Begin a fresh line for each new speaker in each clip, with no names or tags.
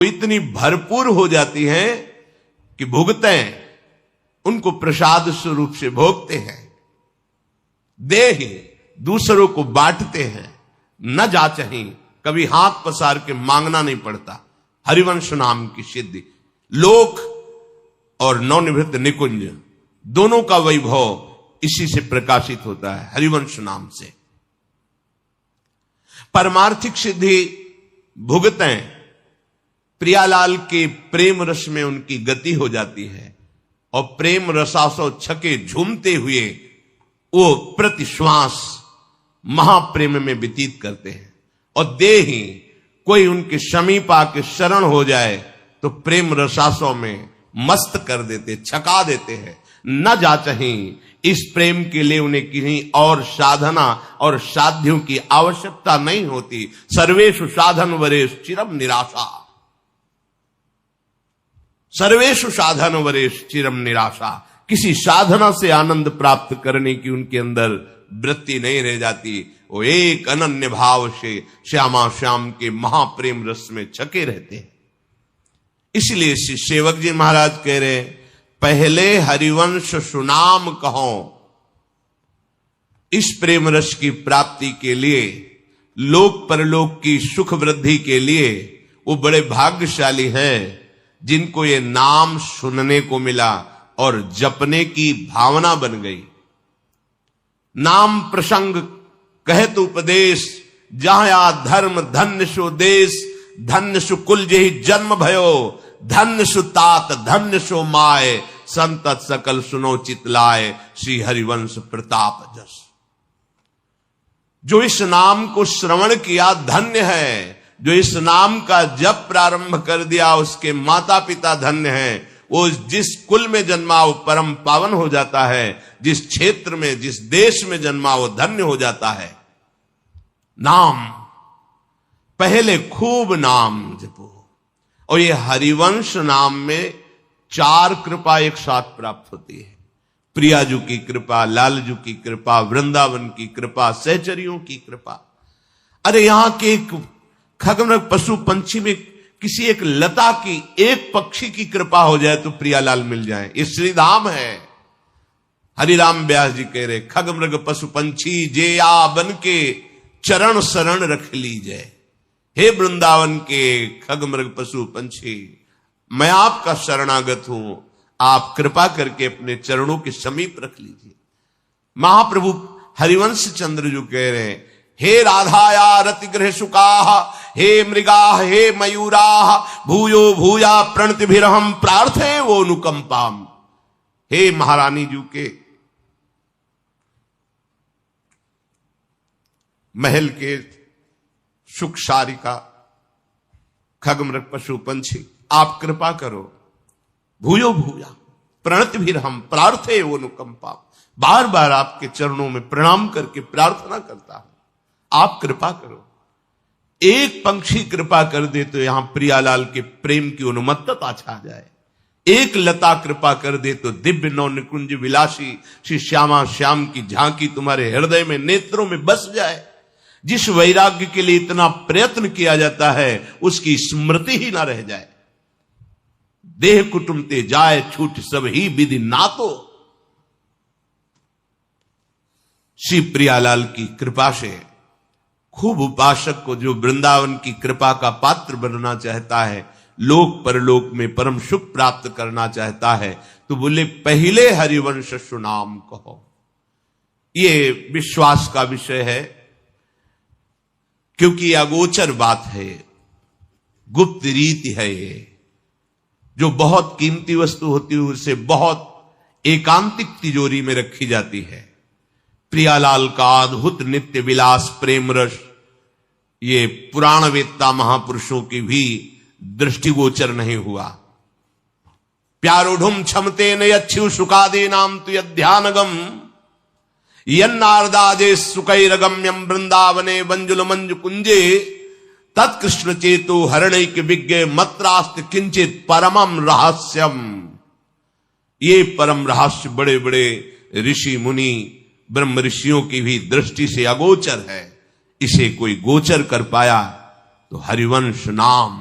इतनी भरपूर हो जाती है कि भुगतें उनको प्रसाद स्वरूप से भोगते हैं, दे ही दूसरों को बांटते हैं, न जाचहीं कभी हाथ पसार के मांगना नहीं पड़ता। हरिवंश नाम की सिद्धि, लोक और नवनिवृत्त निकुंज दोनों का वैभव इसी से प्रकाशित होता है, हरिवंश नाम से। परमार्थिक सिद्धि भुगतें प्रियालाल के प्रेम रस में उनकी गति हो जाती है और प्रेम रसासो छके झूमते हुए वो प्रतिश्वास महाप्रेम में व्यतीत करते हैं। और दे ही कोई उनके समीप आके शरण हो जाए तो प्रेम रसासों में मस्त कर देते, छका देते हैं। न जाचहीं इस प्रेम के लिए उन्हें किसी और साधना और साध्यों की आवश्यकता नहीं होती। सर्वेषु साधन वरेश चिरम निराशा, सर्वेषु साधन वरेश चिरम निराशा। किसी साधना से आनंद प्राप्त करने की उनके अंदर वृत्ति नहीं रह जाती। वो एक अनन्य भाव से श्यामा श्याम के महाप्रेम रस में छके रहते हैं। इसलिए श्री सेवक जी महाराज कह रहे, पहले हरिवंश सुनाम कहो। इस प्रेम रस की प्राप्ति के लिए, लोक परलोक की सुख वृद्धि के लिए वो बड़े भाग्यशाली हैं जिनको ये नाम सुनने को मिला और जपने की भावना बन गई। नाम प्रसंग कहत उपदेश, जहां धर्म धन्य सो देश, धन्य सु कुल जेहि जन्म भयो, धन्य सु तात धन्य सो माय, संतत सकल सुनो चितलाय, श्री हरिवंश प्रताप जस। जो इस नाम को श्रवण किया धन्य है, जो इस नाम का जप प्रारंभ कर दिया उसके माता पिता धन्य हैं। वो जिस कुल में जन्मा वो परम पावन हो जाता है, जिस क्षेत्र में जिस देश में जन्मा वो धन्य हो जाता है। नाम पहले खूब नाम जपो। और ये हरिवंश नाम में 4 कृपा एक साथ प्राप्त होती है। प्रियाजू की कृपा, लालजू की कृपा, वृंदावन की कृपा, सहचरियों की कृपा। अरे यहां के खगमृग पशु पंछी में किसी एक लता की, एक पक्षी की कृपा हो जाए तो प्रियालाल मिल जाए। ये श्रीधाम है। हरिराम व्यास जी कह रहे, खगमृग पशु पंछी जे आ बन के चरण शरण रख लीजिए। हे वृंदावन के खगमृग पशु पंछी, मैं आपका शरणागत हूं, आप कृपा करके अपने चरणों के समीप रख लीजिए। महाप्रभु हरिवंश चंद्र जो कह रहे हैं, हे राधाया रतिगृह सुकाः, हे मृगा हे मयूरा, भूयो भूया प्रणतिभिरहम प्रार्थे वो अनुकंपाम। हे महारानी जी के महल के सुख सारिका खगमृग पशु पंछी, आप कृपा करो। भूयो भूया प्रणतिभिरहम प्रार्थे वो अनुकंपाम। बार बार आपके चरणों में प्रणाम करके प्रार्थना करता हूं, आप कृपा करो। एक पंक्षी कृपा कर दे तो यहां प्रियालाल के प्रेम की उन्मत्तता छा जाए। एक लता कृपा कर दे तो दिव्य नौ निकुंज विलासी श्री श्यामा श्याम की झांकी तुम्हारे हृदय में, नेत्रों में बस जाए। जिस वैराग्य के लिए इतना प्रयत्न किया जाता है उसकी स्मृति ही ना रह जाए। देह कुटुंब ते जाए छूट सब ही विधि नातो। श्री प्रियालाल की कृपा से खूब उपासक को, जो वृंदावन की कृपा का पात्र बनना चाहता है, लोक परलोक में परम सुख प्राप्त करना चाहता है, तो बोले पहले हरिवंश सुनाम कहो। ये विश्वास का विषय है, क्योंकि अगोचर बात है, गुप्त रीति है। ये जो बहुत कीमती वस्तु होती है उसे बहुत एकांतिक तिजोरी में रखी जाती है। प्रियालाल का अद्भुत नित्य विलास प्रेम रस ये पुराण वेत्ता महापुरुषों की भी दृष्टिगोचर नहीं हुआ। प्यारोढ़ुम क्षमते न यच्छु सुखादे नाम तु यध्यानगम, यन्नारदाजे सुकैरगम्यम वृंदावने वंजुल मंजु कुंजे, तत्कृष्ण चेतो हरणैक विज्ञ मत्रास्त किंचित परमम रहस्यम। ये परम रहस्य बड़े बड़े ऋषि मुनि ब्रह्म ऋषियों की भी दृष्टि से अगोचर है। इसे कोई गोचर कर पाया तो हरिवंश नाम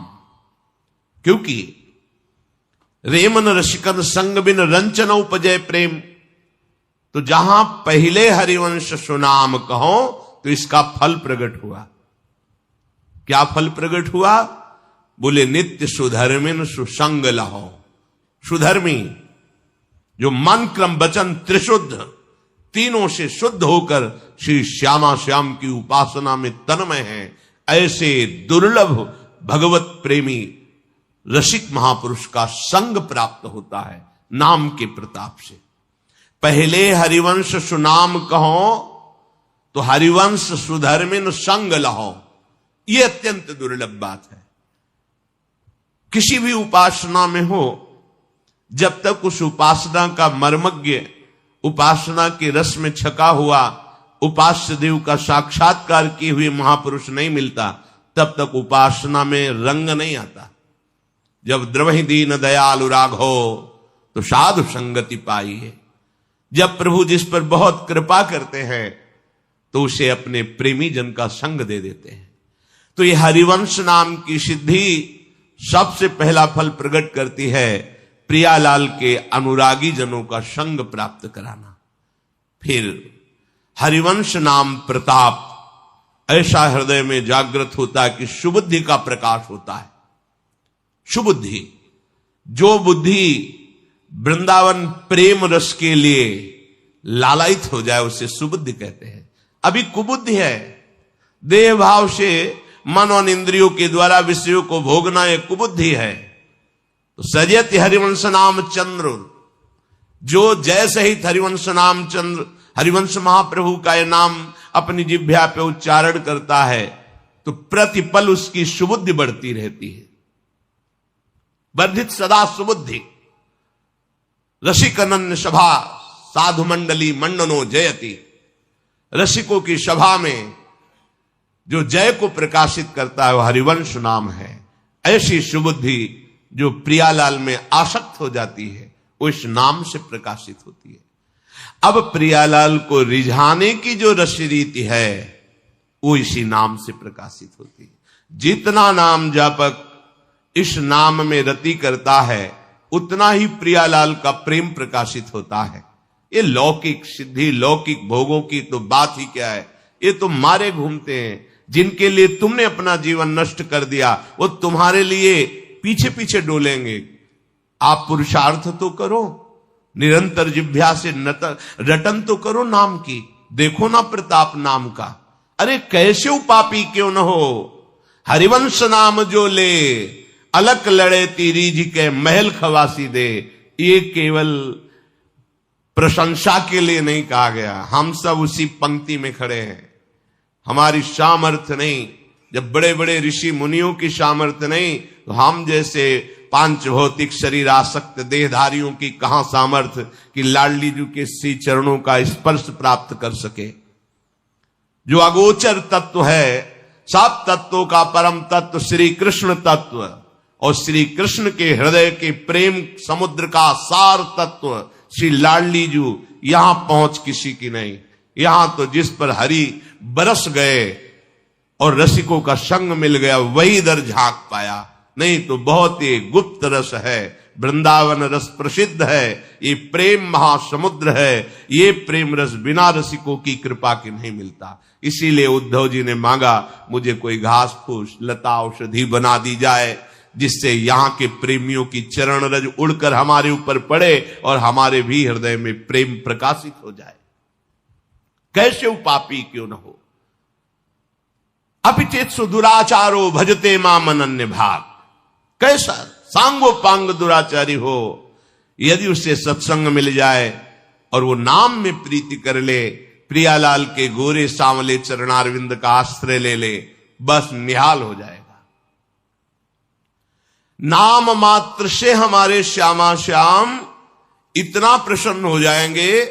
क्योंकि रेमन रसिकन संग बिन रंचन उपजय प्रेम। तो जहां पहले हरिवंश सुनाम कहो तो इसका फल प्रकट हुआ। क्या फल प्रकट हुआ? बोले नित्य सुधर्मिन सुसंग लहो। सुधर्मी जो मन क्रम वचन त्रिशुद्ध तीनों से शुद्ध होकर श्री श्यामा श्याम की उपासना में तन्मय है, ऐसे दुर्लभ भगवत प्रेमी रसिक महापुरुष का संग प्राप्त होता है नाम के प्रताप से। पहले हरिवंश सुनाम कहो तो हरिवंश सुधर्मिन संग लहो। यह अत्यंत दुर्लभ बात है। किसी भी उपासना में हो, जब तक उस उपासना का मर्मज्ञ उपासना के रस में छका हुआ उपास्य देव का साक्षात्कार किए हुए महापुरुष नहीं मिलता, तब तक उपासना में रंग नहीं आता। जब द्रवहि दीन दयालु राघो तो साधु संगति पाई है। जब प्रभु जिस पर बहुत कृपा करते हैं तो उसे अपने प्रेमी जन का संग दे देते हैं। तो ये हरिवंश नाम की सिद्धि सबसे पहला फल प्रकट करती है प्रियालाल के अनुरागी जनों का संग प्राप्त कराना। फिर हरिवंश नाम प्रताप ऐसा हृदय में जागृत होता है कि सुबुद्धि का प्रकाश होता है। सुबुद्धि, जो बुद्धि वृंदावन प्रेम रस के लिए लालायित हो जाए उसे सुबुद्धि कहते हैं। अभी कुबुद्धि है, देह भाव से मन और इंद्रियों के द्वारा विषयों को भोगना एक कुबुद्धि है। तो सजयति हरिवंश नाम चंद्र, जो जैसे ही हरिवंश नाम चंद्र हरिवंश महाप्रभु का यह नाम अपनी जिह्वा पे उच्चारण करता है तो प्रतिपल उसकी सुबुद्धि बढ़ती रहती है। वर्धित सदा सुबुद्धि। रसिक अनन्य सभा साधु मंडली मंडनो जयति। रसिकों की सभा में जो जय को प्रकाशित करता है वह हरिवंश नाम है। ऐसी सुबुद्धि जो प्रियालाल में आसक्त हो जाती है वो इस नाम से प्रकाशित होती है। अब प्रियालाल को रिझाने की जो रस रीति है वो इसी नाम से प्रकाशित होती है। जितना नाम जापक इस नाम में रति करता है उतना ही प्रियालाल का प्रेम प्रकाशित होता है। ये लौकिक सिद्धि लौकिक भोगों की तो बात ही क्या है। ये तो मारे घूमते हैं। जिनके लिए तुमने अपना जीवन नष्ट कर दिया वो तुम्हारे लिए पीछे पीछे डोलेंगे। आप पुरुषार्थ तो करो, निरंतर जिह्वा से रटन तो करो नाम की। देखो ना प्रताप नाम का। अरे कैसे उपापी क्यों न हो। हरिवंश नाम जो ले अलक लड़े तीरी जी के महल खवासी दे। ये केवल प्रशंसा के लिए नहीं कहा गया। हम सब उसी पंक्ति में खड़े हैं। हमारी सामर्थ्य नहीं, जब बड़े बड़े ऋषि मुनियों की सामर्थ्य नहीं तो हम जैसे पांच भौतिक शरीर आसक्त देहधारियों की कहां सामर्थ्य कि लाडली जी के श्री चरणों का स्पर्श प्राप्त कर सके। जो अगोचर तत्व है, सब तत्वों का परम तत्व श्री कृष्ण तत्व और श्री कृष्ण के हृदय के प्रेम समुद्र का सार तत्व श्री लाडली जी, यहां पहुंच किसी की नहीं। यहां तो जिस पर हरि बरस गए और रसिकों का संग मिल गया वही दर झांक पाया। नहीं तो बहुत ही गुप्त रस है। वृंदावन रस प्रसिद्ध है। ये प्रेम महासमुद्र है। ये प्रेम रस बिना रसिकों की कृपा के नहीं मिलता। इसीलिए उद्धव जी ने मांगा मुझे कोई घास फूस लता औषधि बना दी जाए जिससे यहां के प्रेमियों की चरण रज उड़कर हमारे ऊपर पड़े और हमारे भी हृदय में प्रेम प्रकाशित हो जाए। कैसे उपापी क्यों न हो। अपिचेत सुदुराचारो भजते माम अनन्य भाग। कैसा सांगो पांग दुराचारी हो, यदि उससे सत्संग मिल जाए और वो नाम में प्रीति कर ले, प्रियालाल के गोरे सांवले चरणारविंद का आश्रय ले ले, बस निहाल हो जाएगा। नाम मात्र से हमारे श्यामा श्याम इतना प्रसन्न हो जाएंगे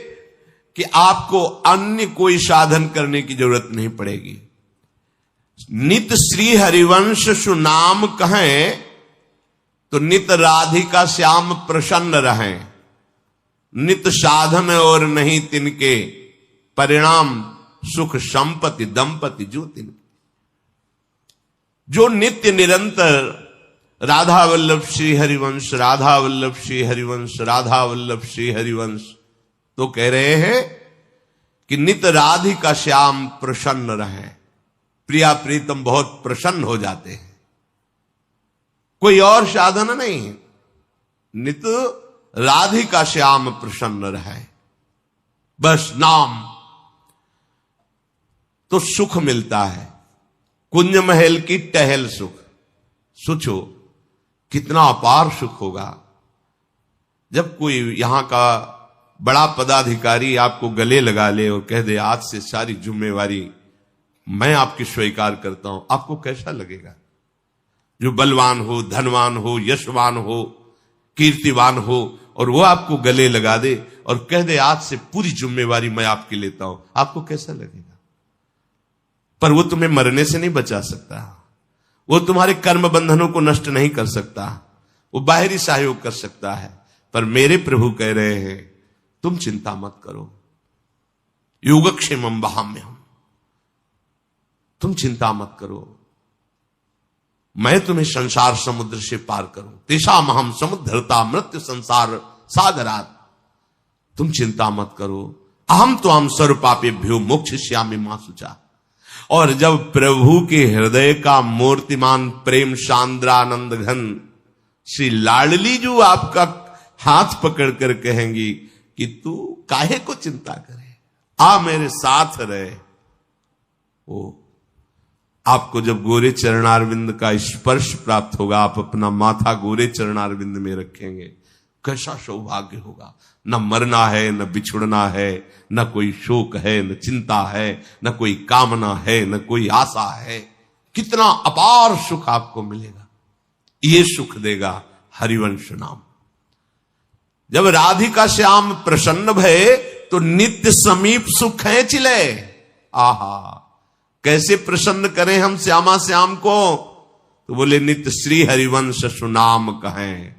कि आपको अन्य कोई साधन करने की जरूरत नहीं पड़ेगी। नित श्री हरिवंश सुनाम कहें तो नित राधिका श्याम प्रसन्न रहें। नित साधन और नहीं तिनके, परिणाम सुख संपत्ति दंपति जो तिनके। जो नित्य निरंतर राधा वल्लभ श्री हरिवंश, राधा वल्लभ श्री हरिवंश, राधा वल्लभ श्री हरिवंश। तो कह रहे हैं कि नित राधिका श्याम प्रसन्न रहे, प्रिया प्रीतम बहुत प्रसन्न हो जाते हैं। कोई और साधन नहीं, नित राधिका श्याम प्रसन्न रहे, बस नाम तो सुख मिलता है। कुंज महल की टहल सुख, सोचो कितना अपार सुख होगा जब कोई यहां का बड़ा पदाधिकारी आपको गले लगा ले और कह दे आज से सारी जिम्मेवारी मैं आपकी स्वीकार करता हूं। आपको कैसा लगेगा? जो बलवान हो, धनवान हो, यशवान हो, कीर्तिवान हो, और वो आपको गले लगा दे और कह दे आज से पूरी जिम्मेवारी मैं आपकी लेता हूं, आपको कैसा लगेगा? पर वो तुम्हें मरने से नहीं बचा सकता, वो तुम्हारे कर्म बंधनों को नष्ट नहीं कर सकता, वो बाहरी सहयोग कर सकता है। पर मेरे प्रभु कह रहे हैं तुम चिंता मत करो, योगक्षेमम वहाम्यहम्, तुम चिंता मत करो, मैं तुम्हें संसार समुद्र से पार करूं। तेषाम अहम् समुद्धरता मृत्यु संसार सागरात्, तुम चिंता मत करो, अहम त्वाम सर्वपापेभ्यो मोक्षयिष्यामि मा शुचा। और जब प्रभु के हृदय का मूर्तिमान प्रेम सांद्रानंद घन श्री लाडली जो आपका हाथ पकड़ कर कहेंगी कि तू काहे को चिंता करे, आ मेरे साथ रहे, वो आपको जब गोरे चरणारविंद का स्पर्श प्राप्त होगा, आप अपना माथा गोरे चरणारविंद में रखेंगे, कैसा सौभाग्य होगा। न मरना है, न बिछुड़ना है, न कोई शोक है, न चिंता है, न कोई कामना है, न कोई आशा है। कितना अपार सुख आपको मिलेगा, ये सुख देगा हरिवंश नाम। जब राधिका श्याम प्रसन्न भये तो नित्य समीप सुख है चिले। आहा, कैसे प्रसन्न करें हम श्यामा श्याम को? तो बोले नित्य श्री हरिवंश सुनाम कहें,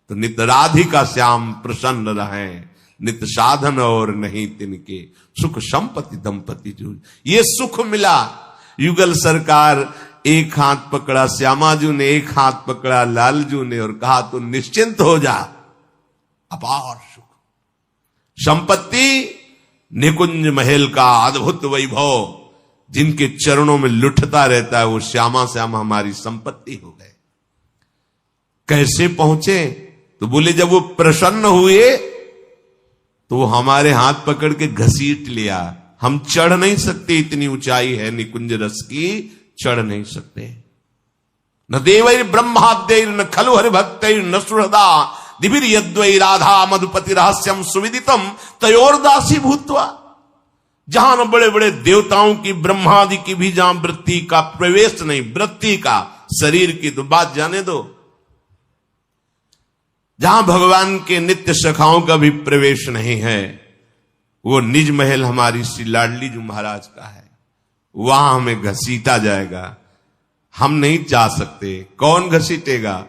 तो नित्य राधिका श्याम प्रसन्न रहें, नित्य साधन और नहीं तिनके, सुख संपत्ति दंपति जो। ये सुख मिला। युगल सरकार एक हाथ पकड़ा श्यामाजू ने, एक हाथ पकड़ा लालजू ने और कहा तो निश्चिंत हो जा, अपार सुख। संपत्ति निकुंज महल का अद्भुत वैभव जिनके चरणों में लुटता रहता है, वो श्यामा श्याम हमारी संपत्ति हो गए। कैसे पहुंचे? तो बोले जब वो प्रसन्न हुए तो वो हमारे हाथ पकड़ के घसीट लिया। हम चढ़ नहीं सकते, इतनी ऊंचाई है निकुंज रस की, चढ़ नहीं सकते। न देवैर ब्रह्माद्यैर न खलु हरिभक्तैर न सुहृदा दिभिर यद्वै राधा मधुपति रहस्यम सुविदितम तयोर्दासी भूत्वा। जहां न बड़े बड़े देवताओं की, ब्रह्मादि की भी जहां वृत्ति का प्रवेश नहीं, वृत्ति का, शरीर की तो बात जाने दो, जहां भगवान के नित्य सखाओं का भी प्रवेश नहीं है, वो निज महल हमारी श्री लाडली जी महाराज का है, वहां हमें घसीटा जाएगा। हम नहीं जा सकते। कौन घसीटेगा?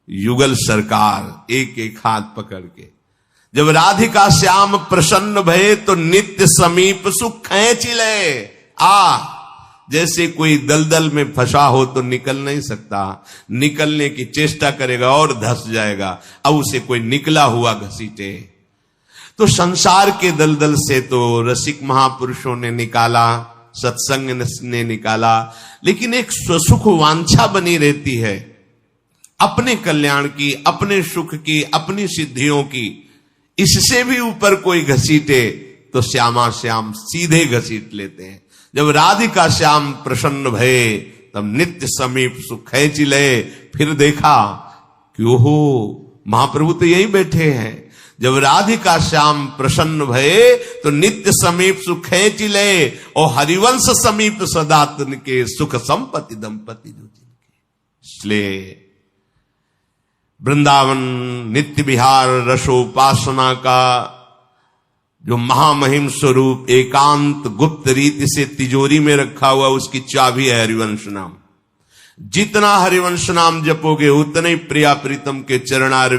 युगल सरकार एक एक हाथ पकड़ के। जब राधिका श्याम प्रसन्न भये तो नित्य समीप सुख खींच ले। जैसे कोई दलदल में फंसा हो तो निकल नहीं सकता, निकलने की चेष्टा करेगा और धंस जाएगा, अब उसे कोई निकला हुआ घसीटे। तो संसार के दलदल से तो रसिक महापुरुषों ने निकाला, सत्संग ने निकाला, लेकिन एक स्वसुख वांछा बनी रहती है, अपने कल्याण की, अपने सुख की, अपनी सिद्धियों की। इससे भी ऊपर कोई घसीटे तो श्यामा श्याम सीधे घसीट लेते हैं। जब राधिका श्याम प्रसन्न भये तब नित्य समीप सुख खींच ले। फिर देखा कि ओहो महाप्रभु तो यहीं बैठे हैं। जब राधिका श्याम प्रसन्न भये तो नित्य समीप सुख खींच ले, और हरिवंश समीप सदा तिनके सुख संपत्ति दंपति जो जिनके। इसलिए वृंदावन नित्य विहार रसोपासना का जो महामहिम स्वरूप एकांत गुप्त रीति से तिजोरी में रखा हुआ, उसकी चाबी है हरिवंश नाम। जितना हरिवंश नाम जपोगे उतने प्रिया प्रीतम के चरणार